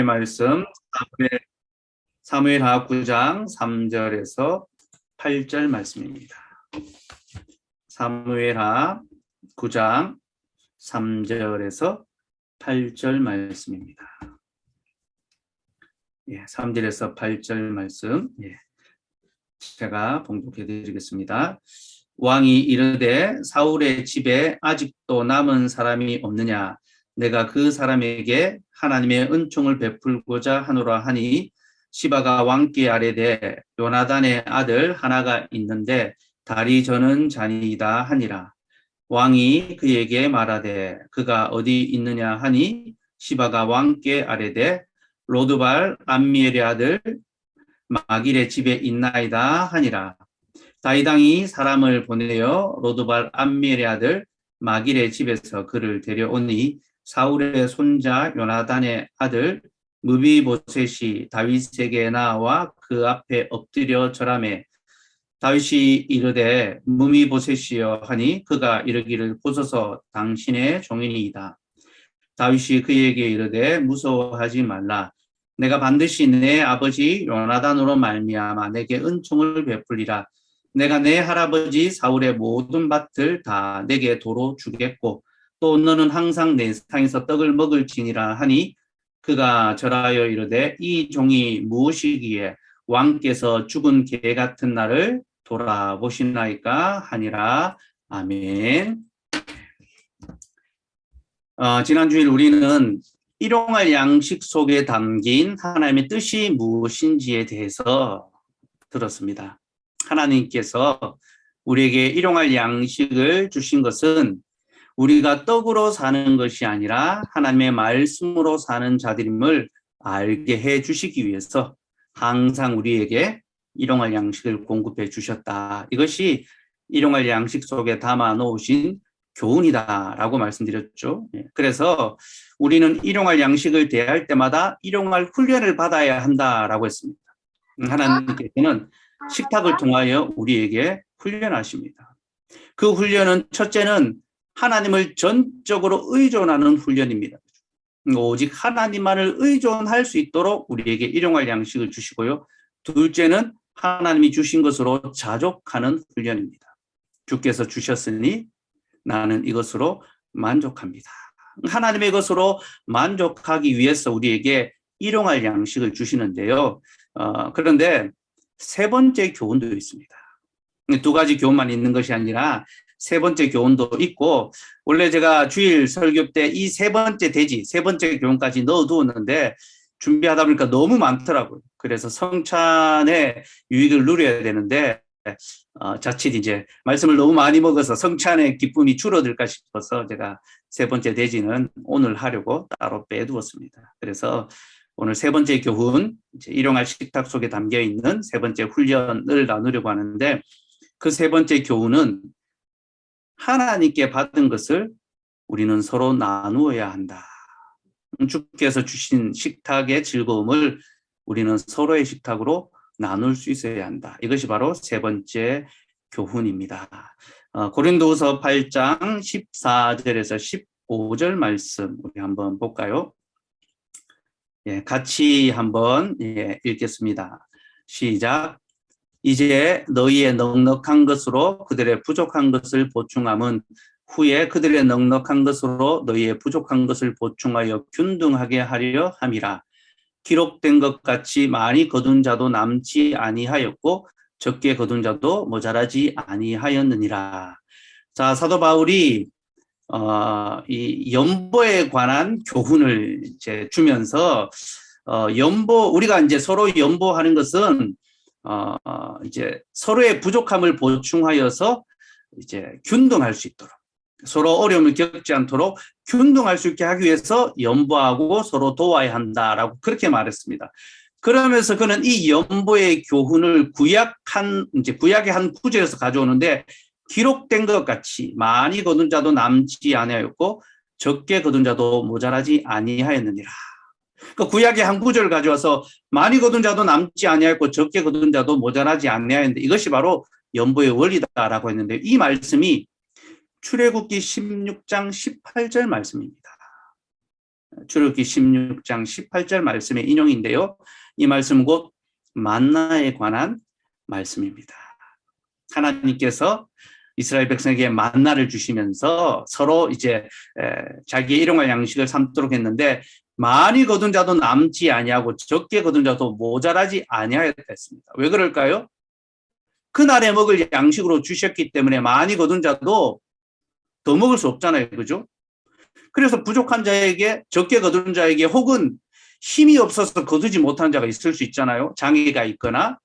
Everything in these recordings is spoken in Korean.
말씀 사무엘하 9장 3절에서 8절 말씀입니다. 사무엘하 9장 3절에서 8절 말씀입니다. 3절에서 8절 말씀 제가 봉독해 드리겠습니다. 왕이 이르되 사울의 집에 아직도 남은 사람이 없느냐? 내가 그 사람에게 하나님의 은총을 베풀고자 하노라 하니 시바가 왕께 아뢰되 요나단의 아들 하나가 있는데 다리 저는 자니이다 하니라. 왕이 그에게 말하되 그가 어디 있느냐 하니 시바가 왕께 아뢰되 로드발 암미엘의 아들 마길의 집에 있나이다 하니라. 다윗왕이 사람을 보내어 로드발 암미엘의 아들 마길의 집에서 그를 데려오니 사울의 손자 요나단의 아들 무비보셋이 다윗에게 나와 그 앞에 엎드려 절하매 다윗이 이르되 무비보셋이여 하니 그가 이르기를 보소서 당신의 종이니이다. 다윗이 그에게 이르되 무서워하지 말라. 내가 반드시 내 아버지 요나단으로 말미암아 내게 은총을 베풀리라. 내가 내 할아버지 사울의 모든 밭을 다 내게 도로 주겠고 또 너는 항상 내 상에서 떡을 먹을지니라 하니 그가 절하여 이르되 이 종이 무엇이기에 왕께서 죽은 개 같은 나를 돌아보시나이까 하니라. 아멘. 지난주일 우리는 일용할 양식 속에 담긴 하나님의 뜻이 무엇인지에 대해서 들었습니다. 하나님께서 우리에게 일용할 양식을 주신 것은 우리가 떡으로 사는 것이 아니라 하나님의 말씀으로 사는 자들임을 알게 해 주시기 위해서 항상 우리에게 일용할 양식을 공급해 주셨다. 이것이 일용할 양식 속에 담아 놓으신 교훈이다라고 말씀드렸죠. 그래서 우리는 일용할 양식을 대할 때마다 일용할 훈련을 받아야 한다라고 했습니다. 하나님께서는 식탁을 통하여 우리에게 훈련하십니다. 그 훈련은 첫째는 하나님을 전적으로 의존하는 훈련입니다. 오직 하나님만을 의존할 수 있도록 우리에게 일용할 양식을 주시고요. 둘째는 하나님이 주신 것으로 자족하는 훈련입니다. 주께서 주셨으니 나는 이것으로 만족합니다. 하나님의 것으로 만족하기 위해서 우리에게 일용할 양식을 주시는데요. 그런데 세 번째 교훈도 있습니다. 두 가지 교훈만 있는 것이 아니라 세 번째 교훈도 있고, 원래 제가 주일 설교 때 이 세 번째 대지, 세 번째 교훈까지 넣어두었는데 준비하다 보니까 너무 많더라고요. 그래서 성찬의 유익을 누려야 되는데 자칫 이제 말씀을 너무 많이 먹어서 성찬의 기쁨이 줄어들까 싶어서 제가 세 번째 대지는 오늘 하려고 따로 빼두었습니다. 그래서 오늘 세 번째 교훈, 이제 일용할 식탁 속에 담겨 있는 세 번째 훈련을 나누려고 하는데, 그 세 번째 교훈은 하나님께 받은 것을 우리는 서로 나누어야 한다. 주께서 주신 식탁의 즐거움을 우리는 서로의 식탁으로 나눌 수 있어야 한다. 이것이 바로 세 번째 교훈입니다. 고린도후서 8장 14절에서 15절 말씀 우리 한번 볼까요? 같이 한번 읽겠습니다. 시작. 이제 너희의 넉넉한 것으로 그들의 부족한 것을 보충함은 후에 그들의 넉넉한 것으로 너희의 부족한 것을 보충하여 균등하게 하려 함이라. 기록된 것 같이 많이 거둔 자도 남지 아니하였고 적게 거둔 자도 모자라지 아니하였느니라. 자, 사도 바울이 이 연보에 관한 교훈을 이제 주면서 우리가 이제 서로 연보하는 것은 이제 서로의 부족함을 보충하여서 이제 균등할 수 있도록, 서로 어려움을 겪지 않도록 균등할 수 있게 하기 위해서 연보하고 서로 도와야 한다라고 그렇게 말했습니다. 그러면서 그는 이 연보의 교훈을 구약의 한 구절에서 가져오는데, 기록된 것 같이 많이 거둔 자도 남지 아니하였고 적게 거둔 자도 모자라지 아니하였느니라. 그러니까 구약의 한 구절을 가져와서 많이 거둔 자도 남지 아니하였고 적게 거둔 자도 모자라지 아니하였는데, 이것이 바로 연보의 원리다라고 했는데, 이 말씀이 출애굽기 16장 18절 말씀입니다. 출애굽기 16장 18절 말씀의 인용인데요. 이 말씀은 곧 만나에 관한 말씀입니다. 하나님께서 이스라엘 백성에게 만나를 주시면서 서로 이제 자기의 일용할 양식을 삼도록 했는데 많이 거둔 자도 남지 아니하고 적게 거둔 자도 모자라지 아니하였다 했습니다. 왜 그럴까요? 그날에 먹을 양식으로 주셨기 때문에 많이 거둔 자도 더 먹을 수 없잖아요. 그죠? 그래서 부족한 자에게, 적게 거둔 자에게, 혹은 힘이 없어서 거두지 못한 자가 있을 수 있잖아요. 장애가 있거나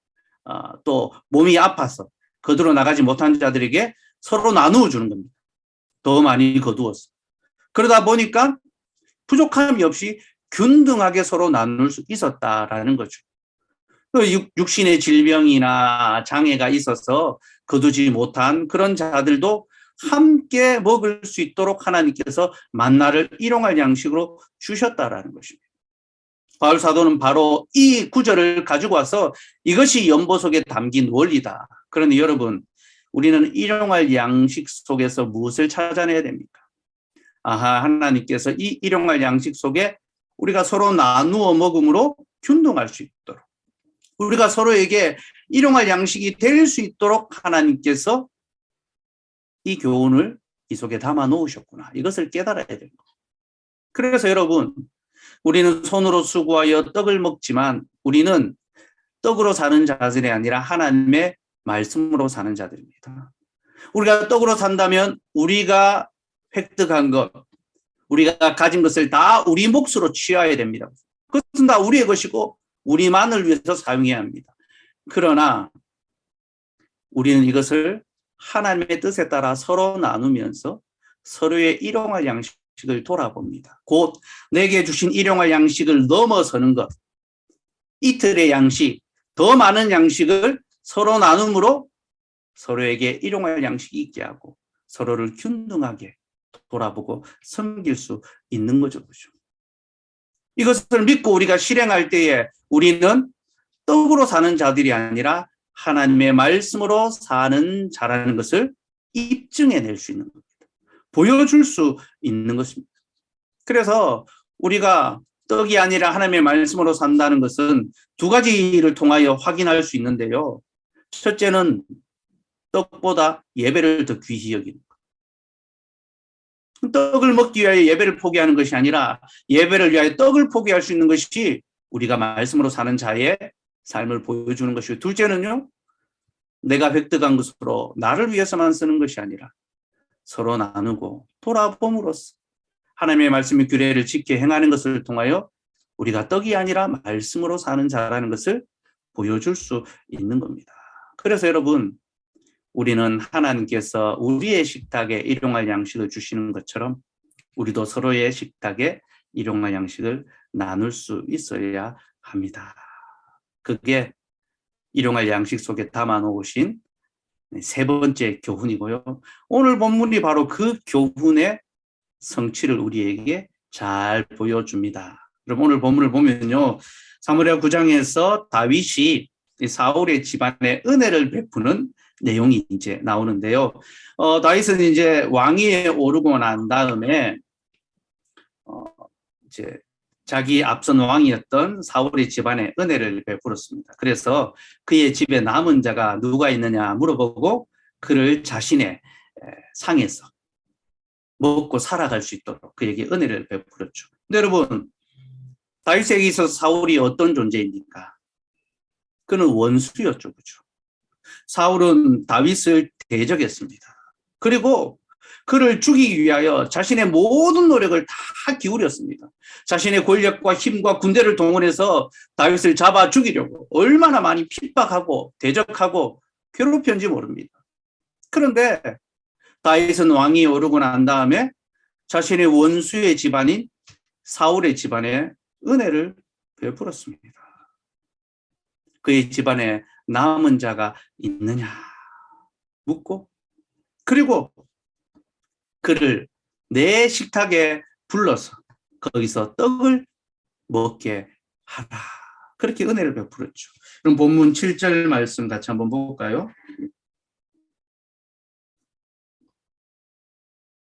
또 몸이 아파서 거두러 나가지 못한 자들에게 서로 나누어 주는 겁니다. 더 많이 거두어서. 그러다 보니까 부족함이 없이 균등하게 서로 나눌 수 있었다라는 거죠. 육신의 질병이나 장애가 있어서 거두지 못한 그런 자들도 함께 먹을 수 있도록 하나님께서 만나를 일용할 양식으로 주셨다라는 것입니다. 바울 사도는 바로 이 구절을 가지고 와서 이것이 연보 속에 담긴 원리다. 그러니 여러분, 우리는 일용할 양식 속에서 무엇을 찾아내야 됩니까? 하나님께서 이 일용할 양식 속에 우리가 서로 나누어 먹음으로 균등할 수 있도록, 우리가 서로에게 일용할 양식이 될 수 있도록 하나님께서 이 교훈을 이 속에 담아 놓으셨구나. 이것을 깨달아야 됩니다. 그래서 여러분, 우리는 손으로 수고하여 떡을 먹지만 우리는 떡으로 사는 자들이 아니라 하나님의 말씀으로 사는 자들입니다. 우리가 떡으로 산다면 우리가 획득한 것, 우리가 가진 것을 다 우리 몫으로 취해야 됩니다. 그것은 다 우리의 것이고 우리만을 위해서 사용해야 합니다. 그러나 우리는 이것을 하나님의 뜻에 따라 서로 나누면서 서로의 일용할 양식을 돌아봅니다. 곧 내게 주신 일용할 양식을 넘어서는 것, 이틀의 양식, 더 많은 양식을 서로 나눔으로 서로에게 일용할 양식이 있게 하고 서로를 균등하게 돌아보고 섬길 수 있는 거죠. 이것을 믿고 우리가 실행할 때에 우리는 떡으로 사는 자들이 아니라 하나님의 말씀으로 사는 자라는 것을 입증해낼 수 있는 겁니다. 보여줄 수 있는 것입니다. 그래서 우리가 떡이 아니라 하나님의 말씀으로 산다는 것은 두 가지를 통하여 확인할 수 있는데요. 첫째는 떡보다 예배를 더 귀히 여기는 것. 떡을 먹기 위하여 예배를 포기하는 것이 아니라 예배를 위하여 떡을 포기할 수 있는 것이 우리가 말씀으로 사는 자의 삶을 보여주는 것이고, 둘째는요, 내가 획득한 것으로 나를 위해서만 쓰는 것이 아니라 서로 나누고 돌아봄으로써 하나님의 말씀의 규례를 지켜 행하는 것을 통하여 우리가 떡이 아니라 말씀으로 사는 자라는 것을 보여줄 수 있는 겁니다. 그래서 여러분, 우리는 하나님께서 우리의 식탁에 일용할 양식을 주시는 것처럼 우리도 서로의 식탁에 일용할 양식을 나눌 수 있어야 합니다. 그게 일용할 양식 속에 담아 놓으신 세 번째 교훈이고요. 오늘 본문이 바로 그 교훈의 성취를 우리에게 잘 보여줍니다. 그럼 오늘 본문을 보면요, 사무엘하 9장에서 다윗이 사울의 집안에 은혜를 베푸는 내용이 이제 나오는데요. 다윗은 이제 왕위에 오르고 난 다음에 이제 자기 앞선 왕이었던 사울의 집안에 은혜를 베풀었습니다. 그래서 그의 집에 남은 자가 누가 있느냐 물어보고 그를 자신의 상에서 먹고 살아갈 수 있도록 그에게 은혜를 베풀었죠. 근데 여러분, 다윗에게 있어서 사울이 어떤 존재입니까? 그는 원수였죠. 그렇죠? 사울은 다윗을 대적했습니다. 그리고 그를 죽이기 위하여 자신의 모든 노력을 다 기울였습니다. 자신의 권력과 힘과 군대를 동원해서 다윗을 잡아 죽이려고 얼마나 많이 핍박하고 대적하고 괴롭혔는지 모릅니다. 그런데 다윗은 왕이 오르고 난 다음에 자신의 원수의 집안인 사울의 집안에 은혜를 베풀었습니다. 그의 집안에 남은 자가 있느냐 묻고, 그리고 그를 내 식탁에 불러서 거기서 떡을 먹게 하라. 그렇게 은혜를 베풀었죠. 그럼 본문 7절 말씀 같이 한번 볼까요?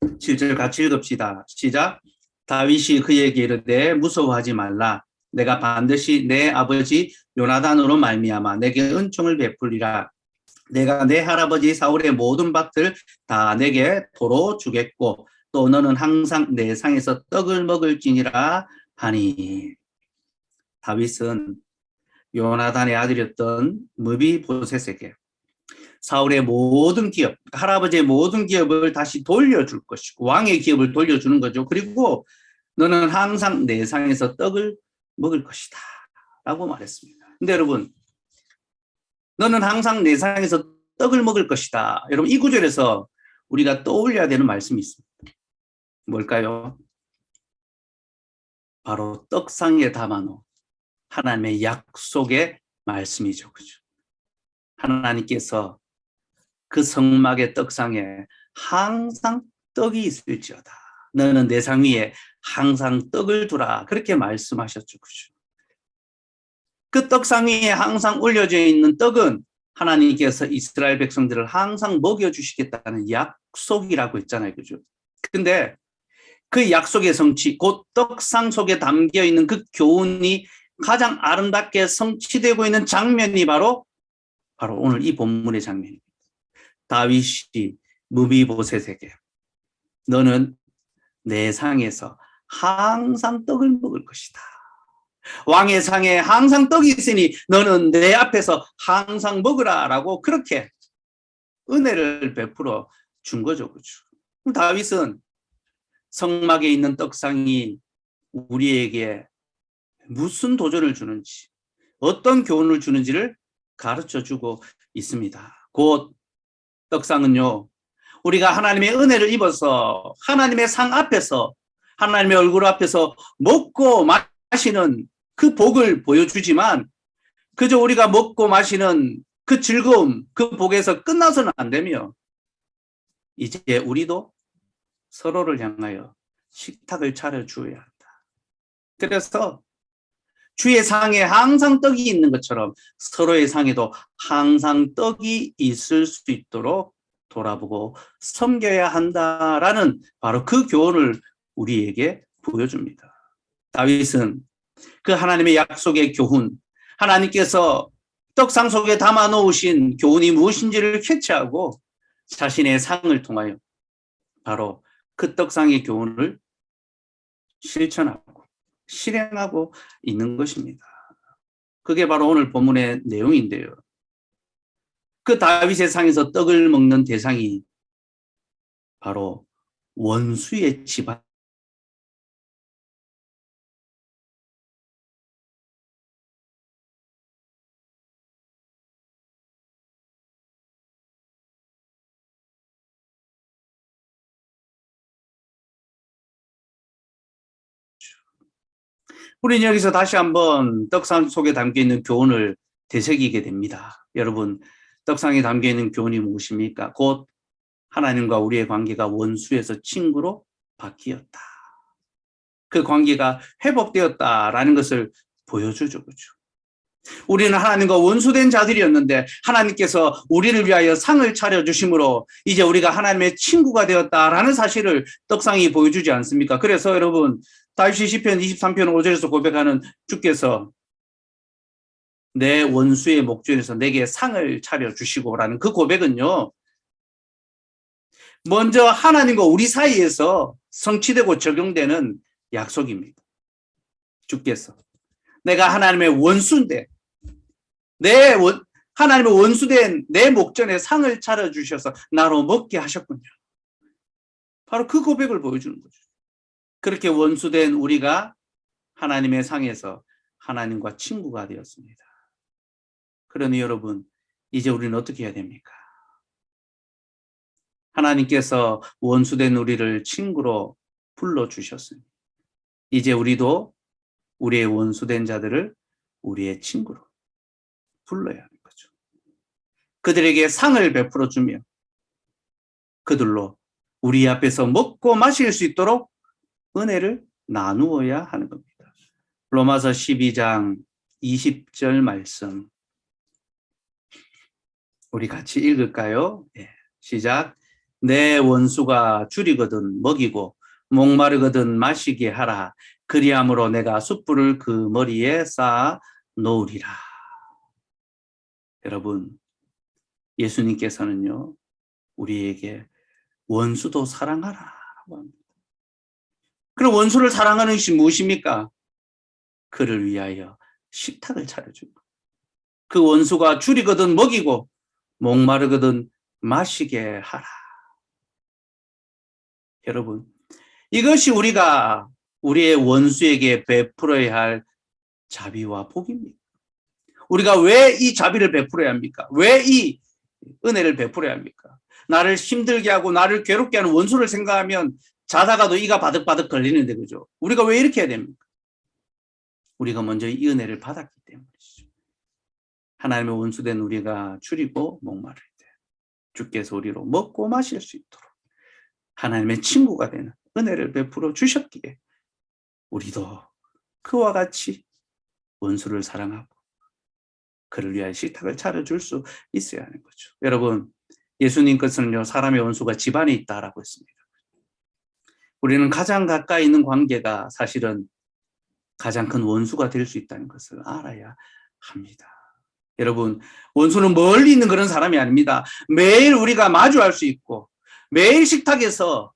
7절 같이 읽읍시다. 시작. 다윗이 그에게 이르되 무서워하지 말라. 내가 반드시 내 아버지 요나단으로 말미암아 내게 은총을 베풀리라. 내가 내 할아버지 사울의 모든 밭을 다 내게 도로 주겠고 또 너는 항상 내 상에서 떡을 먹을지니라 하니. 다윗은 요나단의 아들이었던 무비보셋에게 사울의 모든 기업, 할아버지의 모든 기업을 다시 돌려줄 것이고 왕의 기업을 돌려주는 거죠. 그리고 너는 항상 내 상에서 떡을 먹을 것이다 라고 말했습니다. 근데 여러분, 너는 항상 내 상에서 떡을 먹을 것이다. 여러분, 이 구절에서 우리가 떠올려야 되는 말씀이 있습니다. 뭘까요? 바로 떡상에 담아놓은 하나님의 약속의 말씀이죠. 그죠? 하나님께서 그 성막의 떡상에 항상 떡이 있을지어다. 너는 내 상 위에 항상 떡을 두라. 그렇게 말씀하셨죠. 그죠? 그 떡상 위에 항상 올려져 있는 떡은 하나님께서 이스라엘 백성들을 항상 먹여주시겠다는 약속이라고 했잖아요. 그죠? 근데 그 약속의 성취, 곧 떡상 속에 담겨 있는 그 교훈이 가장 아름답게 성취되고 있는 장면이 바로 오늘 이 본문의 장면입니다. 다윗이 무비보셋에게 너는 내 상에서 항상 떡을 먹을 것이다. 왕의 상에 항상 떡이 있으니 너는 내 앞에서 항상 먹으라 라고 그렇게 은혜를 베풀어 준 거죠. 그렇죠? 다윗은 성막에 있는 떡상이 우리에게 무슨 도전을 주는지, 어떤 교훈을 주는지를 가르쳐주고 있습니다. 곧 떡상은요, 우리가 하나님의 은혜를 입어서 하나님의 상 앞에서, 하나님의 얼굴 앞에서 먹고 마시는 그 복을 보여주지만 그저 우리가 먹고 마시는 그 즐거움, 그 복에서 끝나서는 안 되며 이제 우리도 서로를 향하여 식탁을 차려주어야 한다. 그래서 주의 상에 항상 떡이 있는 것처럼 서로의 상에도 항상 떡이 있을 수 있도록 돌아보고 섬겨야 한다라는 바로 그 교훈을 우리에게 보여줍니다. 다윗은 그 하나님의 약속의 교훈, 하나님께서 떡상 속에 담아 놓으신 교훈이 무엇인지를 캐치하고 자신의 상을 통하여 바로 그 떡상의 교훈을 실천하고 실행하고 있는 것입니다. 그게 바로 오늘 본문의 내용인데요. 그 다윗의 상에서 떡을 먹는 대상이 바로 원수의 집안. 우리는 여기서 다시 한번 떡상 속에 담겨있는 교훈을 되새기게 됩니다. 여러분, 떡상에 담겨있는 교훈이 무엇입니까? 곧 하나님과 우리의 관계가 원수에서 친구로 바뀌었다. 그 관계가 회복되었다라는 것을 보여주죠. 그렇죠? 우리는 하나님과 원수된 자들이었는데 하나님께서 우리를 위하여 상을 차려주심으로 이제 우리가 하나님의 친구가 되었다라는 사실을 떡상이 보여주지 않습니까? 그래서 여러분, 다윗이 시편 23편 5절에서 고백하는 주께서 내 원수의 목전에서 내게 상을 차려주시고라는 그 고백은요, 먼저 하나님과 우리 사이에서 성취되고 적용되는 약속입니다. 주께서 내가 하나님의 원수인데 하나님의 원수된 내 목전에 상을 차려주셔서 나로 먹게 하셨군요. 바로 그 고백을 보여주는 거죠. 그렇게 원수된 우리가 하나님의 상에서 하나님과 친구가 되었습니다. 그러니 여러분, 이제 우리는 어떻게 해야 됩니까? 하나님께서 원수된 우리를 친구로 불러주셨습니다. 이제 우리도 우리의 원수된 자들을 우리의 친구로 불러야 하는 거죠. 그들에게 상을 베풀어 주며 그들로 우리 앞에서 먹고 마실 수 있도록 은혜를 나누어야 하는 겁니다. 로마서 12장 20절 말씀 우리 같이 읽을까요? 네, 시작. 내 원수가 줄이거든 먹이고 목마르거든 마시게 하라. 그리함으로 내가 숯불을 그 머리에 쌓아 놓으리라. 여러분, 예수님께서는요, 우리에게 원수도 사랑하라라고 합니다. 그럼 원수를 사랑하는 것이 무엇입니까? 그를 위하여 식탁을 차려주고, 그 원수가 줄이거든 먹이고 목마르거든 마시게 하라. 여러분, 이것이 우리가 우리의 원수에게 베풀어야 할 자비와 복입니다. 우리가 왜 이 자비를 베풀어야 합니까? 왜 이 은혜를 베풀어야 합니까? 나를 힘들게 하고 나를 괴롭게 하는 원수를 생각하면 자다가도 이가 바득바득 걸리는데, 그죠? 우리가 왜 이렇게 해야 됩니까? 우리가 먼저 이 은혜를 받았기 때문이죠. 하나님의 원수된 우리가 줄이고 목마를 때 주께서 우리로 먹고 마실 수 있도록 하나님의 친구가 되는 은혜를 베풀어 주셨기에 우리도 그와 같이 원수를 사랑하고 그를 위하여 식탁을 차려줄 수 있어야 하는 거죠. 여러분, 예수님께서는요, 사람의 원수가 집안에 있다라고 했습니다. 우리는 가장 가까이 있는 관계가 사실은 가장 큰 원수가 될 수 있다는 것을 알아야 합니다. 여러분, 원수는 멀리 있는 그런 사람이 아닙니다. 매일 우리가 마주할 수 있고 매일 식탁에서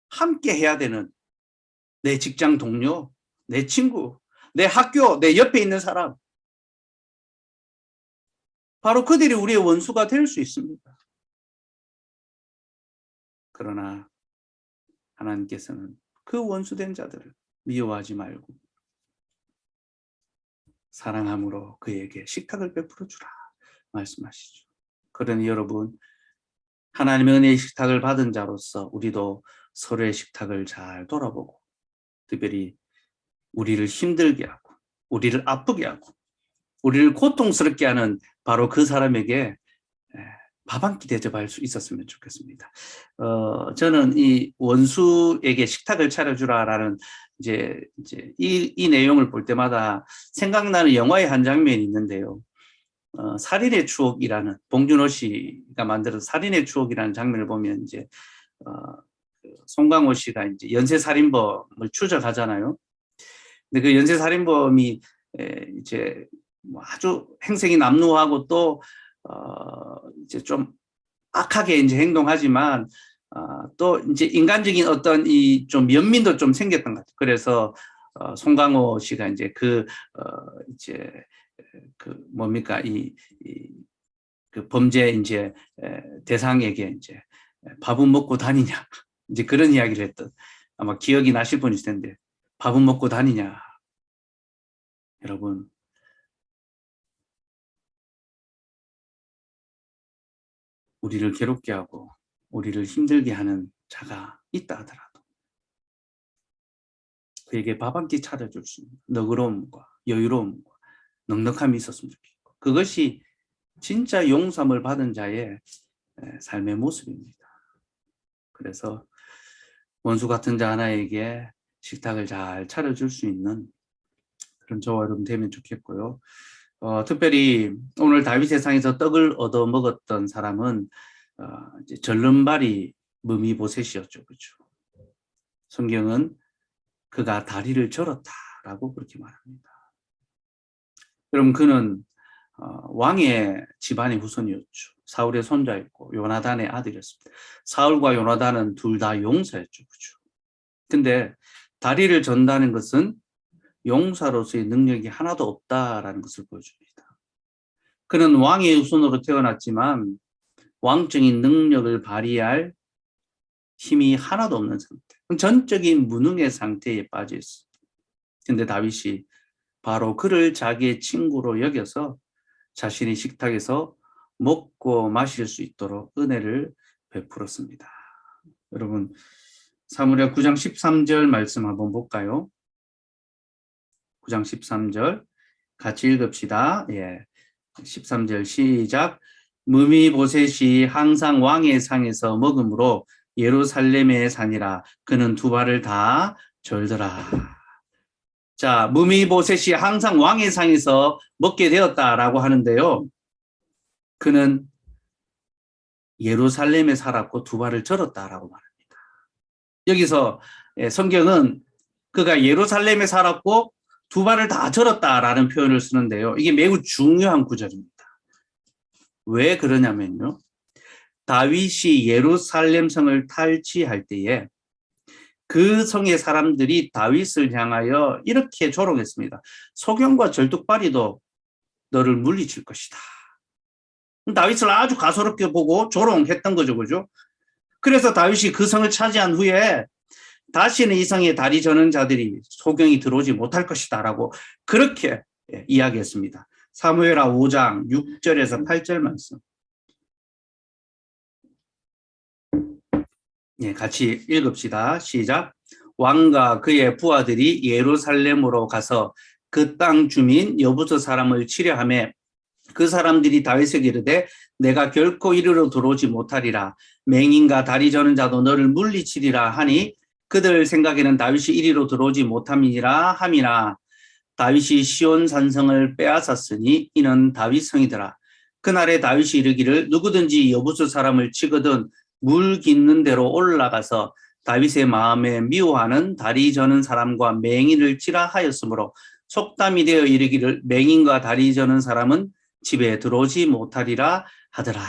함께 해야 되는 내 직장 동료, 내 친구, 내 학교, 내 옆에 있는 사람, 바로 그들이 우리의 원수가 될 수 있습니다. 그러나 하나님께서는 그 원수된 자들을 미워하지 말고 사랑함으로 그에게 식탁을 베풀어 주라 말씀하시죠. 그러니 여러분, 하나님의 은혜의 식탁을 받은 자로서 우리도 서로의 식탁을 잘 돌아보고, 특별히 우리를 힘들게 하고 우리를 아프게 하고 우리를 고통스럽게 하는 바로 그 사람에게 밥 한 끼 대접할 수 있었으면 좋겠습니다. 저는 이 원수에게 식탁을 차려주라라는 이 내용을 볼 때마다 생각나는 영화의 한 장면이 있는데요. 살인의 추억이라는, 봉준호 씨가 만든 살인의 추억이라는 장면을 보면 송강호 씨가 연쇄 살인범을 추적하잖아요. 근데 그 연쇄 살인범이 아주 행색이 남루하고 또 좀 악하게 행동하지만 또 인간적인 어떤 이 좀 연민도 좀 생겼던 것 같아요. 그래서 송강호 씨가 뭡니까 그 범죄 대상에게 밥은 먹고 다니냐 그런 이야기를 했던, 아마 기억이 나실 분이 있을 텐데, 밥은 먹고 다니냐. 여러분, 우리를 괴롭게 하고 우리를 힘들게 하는 자가 있다 하더라도 그에게 밥 한 끼 차려줄 수 있는 너그러움과 여유로움과 넉넉함이 있었으면 좋겠고, 그것이 진짜 용서함을 받은 자의 삶의 모습입니다. 그래서 원수 같은 자 하나에게 식탁을 잘 차려줄 수 있는 그런 저와 여러분 되면 좋겠고요. 특별히 오늘 다윗의 상에서 떡을 얻어 먹었던 사람은 절름발이 므미보셋이었죠. 그렇죠? 성경은 그가 다리를 절었다라고 그렇게 말합니다. 그럼 그는 왕의 집안의 후손이었죠. 사울의 손자였고 요나단의 아들이었습니다. 사울과 요나단은 둘 다 용사였죠. 그렇죠? 근데 다리를 전다는 것은 용사로서의 능력이 하나도 없다라는 것을 보여줍니다. 그는 왕의 후손으로 태어났지만 왕적인 능력을 발휘할 힘이 하나도 없는 상태, 전적인 무능의 상태에 빠져 있습니다. 그런데 다윗이 바로 그를 자기의 친구로 여겨서 자신의 식탁에서 먹고 마실 수 있도록 은혜를 베풀었습니다. 여러분, 사무엘하 9장 13절 말씀 한번 볼까요? 9장 13절 같이 읽읍시다. 13절 시작. 므미보셋이 항상 왕의 상에서 먹음으로 예루살렘에 사니라. 그는 두 발을 다 절더라. 자, 므미보셋이 항상 왕의 상에서 먹게 되었다라고 하는데요. 그는 예루살렘에 살았고 두 발을 절었다라고 말합니다. 여기서 성경은 그가 예루살렘에 살았고 두 발을 다 절었다라는 표현을 쓰는데요. 이게 매우 중요한 구절입니다. 왜 그러냐면요. 다윗이 예루살렘 성을 탈취할 때에 그 성의 사람들이 다윗을 향하여 이렇게 조롱했습니다. 소경과 절뚝발이도 너를 물리칠 것이다. 다윗을 아주 가소롭게 보고 조롱했던 거죠. 그죠? 그래서 다윗이 그 성을 차지한 후에 다시는 이 성에 다리 저는 자들이 소경이 들어오지 못할 것이다 라고 그렇게 이야기했습니다. 사무엘하 5장 6절에서 8절 말씀. 같이 읽읍시다. 시작. 왕과 그의 부하들이 예루살렘으로 가서 그 땅 주민 여부서 사람을 치려하며 그 사람들이 다윗에게 이르되 내가 결코 이리로 들어오지 못하리라. 맹인과 다리 저는 자도 너를 물리치리라 하니 그들 생각에는 다윗이 이리로 들어오지 못함이니라 함이나 다윗이 시온 산성을 빼앗았으니 이는 다윗 성이더라. 그날에 다윗이 이르기를 누구든지 여부수 사람을 치거든 물 깃는 대로 올라가서 다윗의 마음에 미워하는 다리 저는 사람과 맹인을 치라 하였으므로 속담이 되어 이르기를 맹인과 다리 저는 사람은 집에 들어오지 못하리라 하더라.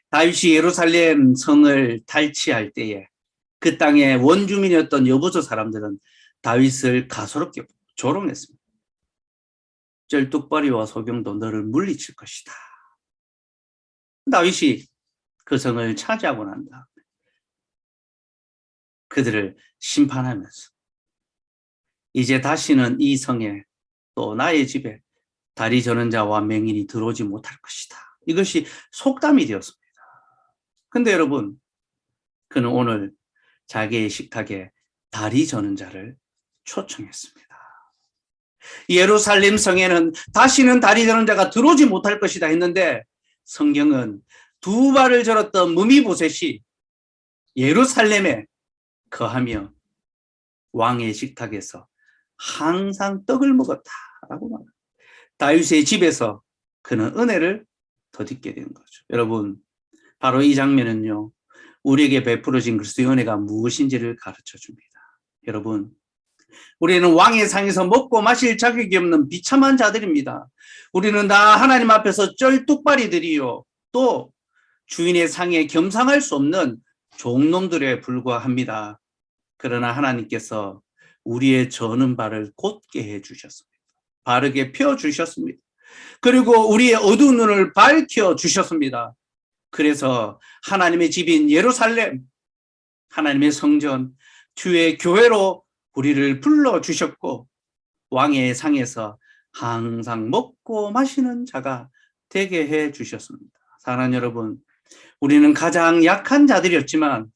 다윗이 예루살렘 성을 탈취할 때에 그 땅의 원주민이었던 여부수 사람들은 다윗을 가소롭게 조롱했습니다. 쩔뚝발이와 소경도 너를 물리칠 것이다. 다윗이 그 성을 차지하고 난 다음에 그들을 심판하면서 이제 다시는 이 성에 또 나의 집에 다리 저는 자와 맹인이 들어오지 못할 것이다. 이것이 속담이 되었습니다. 근데 여러분, 그는 오늘 자기의 식탁에 다리 저는 자를 초청했습니다. 예루살렘 성에는 다시는 다리 저는 자가 들어오지 못할 것이다 했는데 성경은 두 발을 절었던 무미보셋이 예루살렘에 거하며 왕의 식탁에서 항상 떡을 먹었다라고 말합니다. 다윗의 집에서 그는 은혜를 덧입게 된 거죠. 여러분, 바로 이 장면은요, 우리에게 베풀어진 그리스도의 은혜가 무엇인지를 가르쳐 줍니다. 여러분, 우리는 왕의 상에서 먹고 마실 자격이 없는 비참한 자들입니다. 우리는 다 하나님 앞에서 쩔뚝발이들이요, 또 주인의 상에 겸상할 수 없는 종놈들에 불과합니다. 그러나 하나님께서 우리의 저는 발을 곧게 해주셨습니다. 바르게 펴주셨습니다. 그리고 우리의 어두운 눈을 밝혀주셨습니다. 그래서 하나님의 집인 예루살렘, 하나님의 성전, 주의 교회로 우리를 불러주셨고 왕의 상에서 항상 먹고 마시는 자가 되게 해주셨습니다. 사랑하는 여러분, 우리는 가장 약한 자들이었지만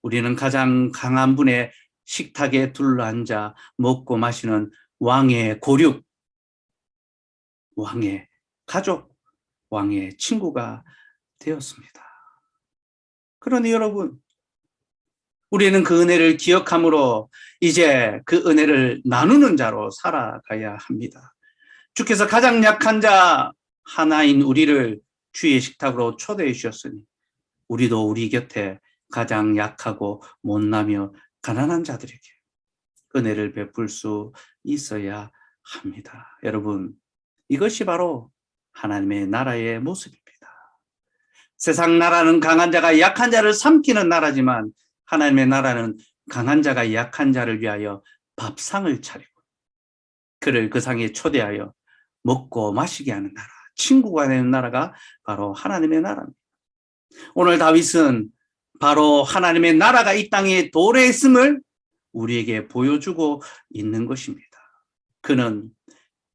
우리는 가장 강한 분의 식탁에 둘러앉아 먹고 마시는 왕의 고륙, 왕의 가족, 왕의 친구가 되었습니다. 그러니 여러분, 우리는 그 은혜를 기억함으로 이제 그 은혜를 나누는 자로 살아가야 합니다. 주께서 가장 약한 자 하나인 우리를 주의 식탁으로 초대해 주셨으니 우리도 우리 곁에 가장 약하고 못나며 가난한 자들에게 은혜를 베풀 수 있어야 합니다. 여러분, 이것이 바로 하나님의 나라의 모습입니다. 세상 나라는 강한 자가 약한 자를 삼키는 나라지만 하나님의 나라는 강한 자가 약한 자를 위하여 밥상을 차리고 그를 그 상에 초대하여 먹고 마시게 하는 나라, 친구가 되는 나라가 바로 하나님의 나라입니다. 오늘 다윗은 바로 하나님의 나라가 이 땅에 도래했음을 우리에게 보여주고 있는 것입니다. 그는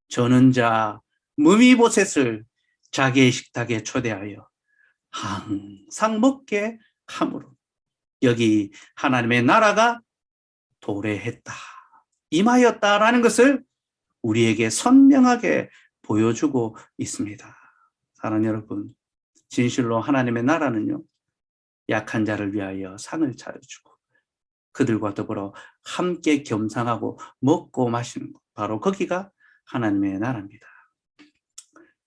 저는 자 무미보셋을 자기의 식탁에 초대하여 항상 먹게 함으로 여기 하나님의 나라가 도래했다, 임하였다라는 것을 우리에게 선명하게 보여주고 있습니다. 사랑하는 여러분, 진실로 하나님의 나라는요, 약한 자를 위하여 상을 차려주고 그들과 더불어 함께 겸상하고 먹고 마시는 것, 바로 거기가 하나님의 나라입니다.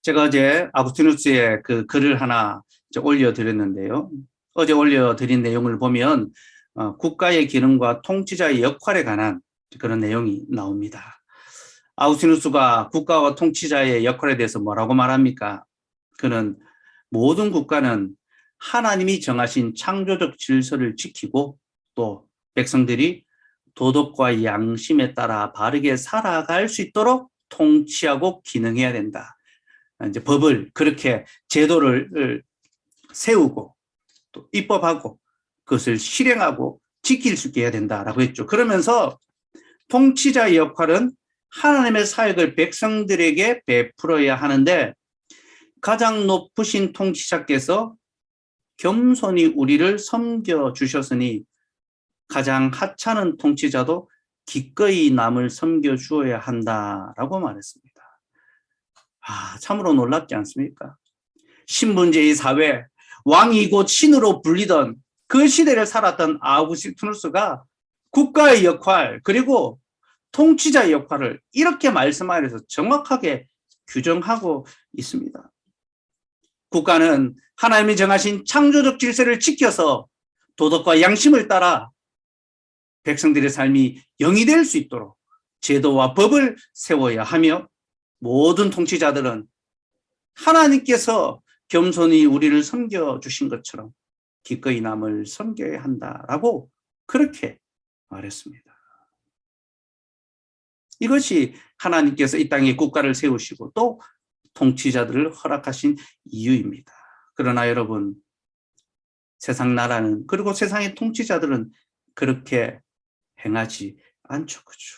제가 어제 아구스티누스의 그 글을 하나 올려드렸는데요. 어제 올려드린 내용을 보면 국가의 기능과 통치자의 역할에 관한 그런 내용이 나옵니다. 아우구스티누스가 국가와 통치자의 역할에 대해서 뭐라고 말합니까? 그는 모든 국가는 하나님이 정하신 창조적 질서를 지키고 또 백성들이 도덕과 양심에 따라 바르게 살아갈 수 있도록 통치하고 기능해야 된다. 이제 법을 그렇게 제도를 세우고 또 입법하고 그것을 실행하고 지킬 수 있게 해야 된다라고 했죠. 그러면서 통치자의 역할은 하나님의 사역을 백성들에게 베풀어야 하는데 가장 높으신 통치자께서 겸손히 우리를 섬겨주셨으니 가장 하찮은 통치자도 기꺼이 남을 섬겨주어야 한다라고 말했습니다. 참으로 놀랍지 않습니까? 신분제의 사회, 왕이 곧 신으로 불리던 그 시대를 살았던 아우구스티누스가 국가의 역할 그리고 통치자의 역할을 이렇게 말씀하여서 정확하게 규정하고 있습니다. 국가는 하나님이 정하신 창조적 질서를 지켜서 도덕과 양심을 따라 백성들의 삶이 영이 될 수 있도록 제도와 법을 세워야 하며 모든 통치자들은 하나님께서 겸손히 우리를 섬겨주신 것처럼 기꺼이 남을 섬겨야 한다라고 그렇게 말했습니다. 이것이 하나님께서 이 땅에 국가를 세우시고 또 통치자들을 허락하신 이유입니다. 그러나 여러분, 세상 나라는 그리고 세상의 통치자들은 그렇게 행하지 않죠. 그죠?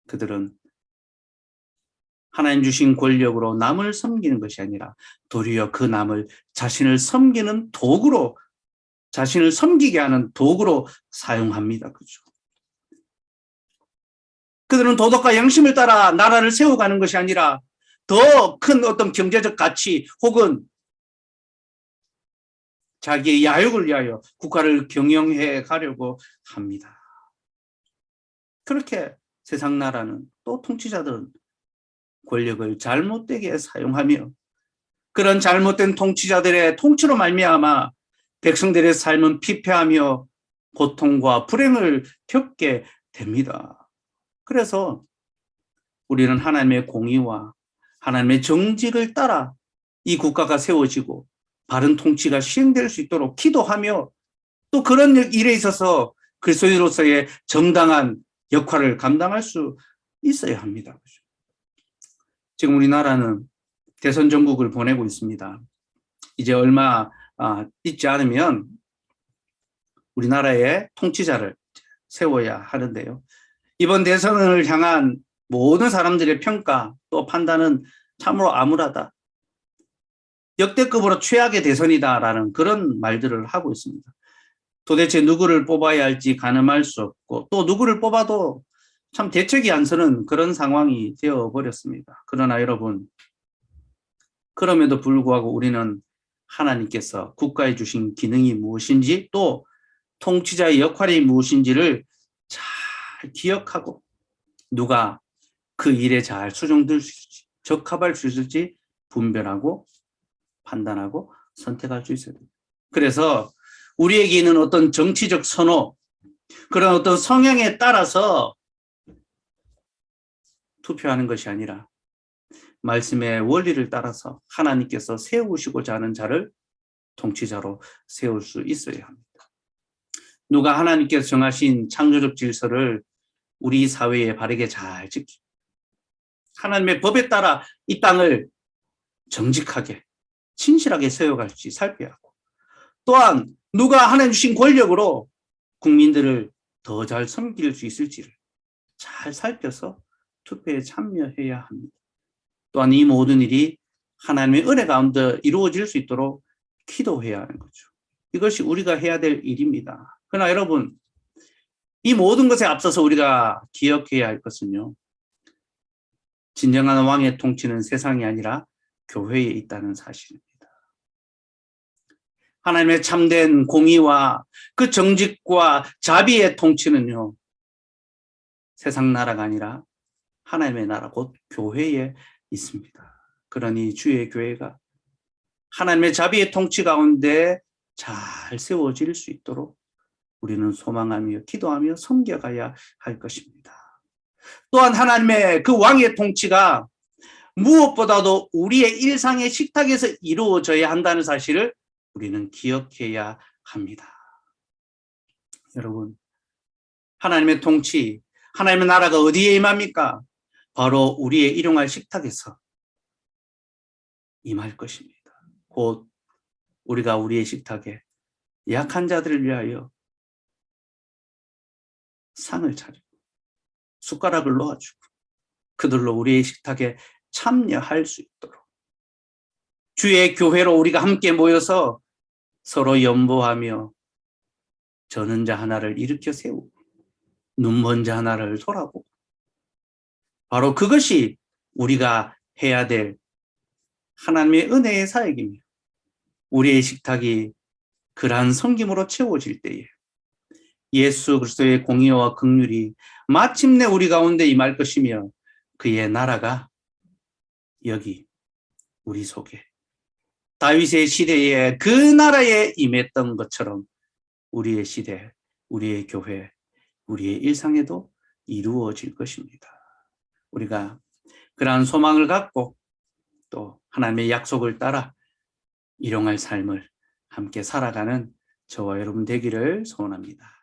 그들은 하나님 주신 권력으로 남을 섬기는 것이 아니라 도리어 그 남을 자신을 섬기는 도구로, 자신을 섬기게 하는 도구로 사용합니다. 그죠? 그들은 도덕과 양심을 따라 나라를 세워가는 것이 아니라 더 큰 어떤 경제적 가치 혹은 자기의 야욕을 위하여 국가를 경영해 가려고 합니다. 그렇게 세상 나라는 또 통치자들은 권력을 잘못되게 사용하며 그런 잘못된 통치자들의 통치로 말미암아 백성들의 삶은 피폐하며 고통과 불행을 겪게 됩니다. 그래서 우리는 하나님의 공의와 하나님의 정직을 따라 이 국가가 세워지고 바른 통치가 시행될 수 있도록 기도하며 또 그런 일에 있어서 그리스도인으로서의 정당한 역할을 감당할 수 있어야 합니다. 지금 우리나라는 대선 전국을 보내고 있습니다. 이제 얼마 있지 않으면 우리나라의 통치자를 세워야 하는데요. 이번 대선을 향한 모든 사람들의 평가 또 판단은 참으로 암울하다. 역대급으로 최악의 대선이다라는 그런 말들을 하고 있습니다. 도대체 누구를 뽑아야 할지 가늠할 수 없고 또 누구를 뽑아도 참 대책이 안 서는 그런 상황이 되어버렸습니다. 그러나 여러분, 그럼에도 불구하고 우리는 하나님께서 국가에 주신 기능이 무엇인지 또 통치자의 역할이 무엇인지를 잘 기억하고 누가 그 일에 잘 수정될 수 있을지 적합할 수 있을지 분별하고 판단하고 선택할 수 있어야 됩니다. 그래서 우리에게 있는 어떤 정치적 선호 그런 어떤 성향에 따라서 투표하는 것이 아니라 말씀의 원리를 따라서 하나님께서 세우시고자 하는 자를 통치자로 세울 수 있어야 합니다. 누가 하나님께서 정하신 창조적 질서를 우리 사회에 바르게 잘 지키고 하나님의 법에 따라 이 땅을 정직하게 신실하게 세워갈지 살펴야 하고 또한 누가 하나님 주신 권력으로 국민들을 더 잘 섬길 수 있을지를 잘 살펴서 투표에 참여해야 합니다. 또한 이 모든 일이 하나님의 은혜 가운데 이루어질 수 있도록 기도해야 하는 거죠. 이것이 우리가 해야 될 일입니다. 그러나 여러분, 이 모든 것에 앞서서 우리가 기억해야 할 것은요. 진정한 왕의 통치는 세상이 아니라 교회에 있다는 사실입니다. 하나님의 참된 공의와 그 정직과 자비의 통치는요. 세상 나라가 아니라 하나님의 나라 곧 교회에 있습니다. 그러니 주의 교회가 하나님의 자비의 통치 가운데 잘 세워질 수 있도록 우리는 소망하며 기도하며 섬겨가야 할 것입니다. 또한 하나님의 그 왕의 통치가 무엇보다도 우리의 일상의 식탁에서 이루어져야 한다는 사실을 우리는 기억해야 합니다. 여러분, 하나님의 통치, 하나님의 나라가 어디에 임합니까? 바로 우리의 일용할 식탁에서 임할 것입니다. 곧 우리가 우리의 식탁에 약한 자들을 위하여 상을 차리고 숟가락을 놓아주고 그들로 우리의 식탁에 참여할 수 있도록 주의 교회로 우리가 함께 모여서 서로 연보하며 저는 자 하나를 일으켜 세우고 눈먼 자 하나를 돌아보고 바로 그것이 우리가 해야 될 하나님의 은혜의 사역이며 우리의 식탁이 그러한 섬김으로 채워질 때에 예수 그리스도의 공의와 긍휼이 마침내 우리 가운데 임할 것이며 그의 나라가 여기 우리 속에 다윗의 시대에 그 나라에 임했던 것처럼 우리의 시대, 우리의 교회, 우리의 일상에도 이루어질 것입니다. 우리가 그러한 소망을 갖고 또 하나님의 약속을 따라 일용할 삶을 함께 살아가는 저와 여러분 되기를 소원합니다.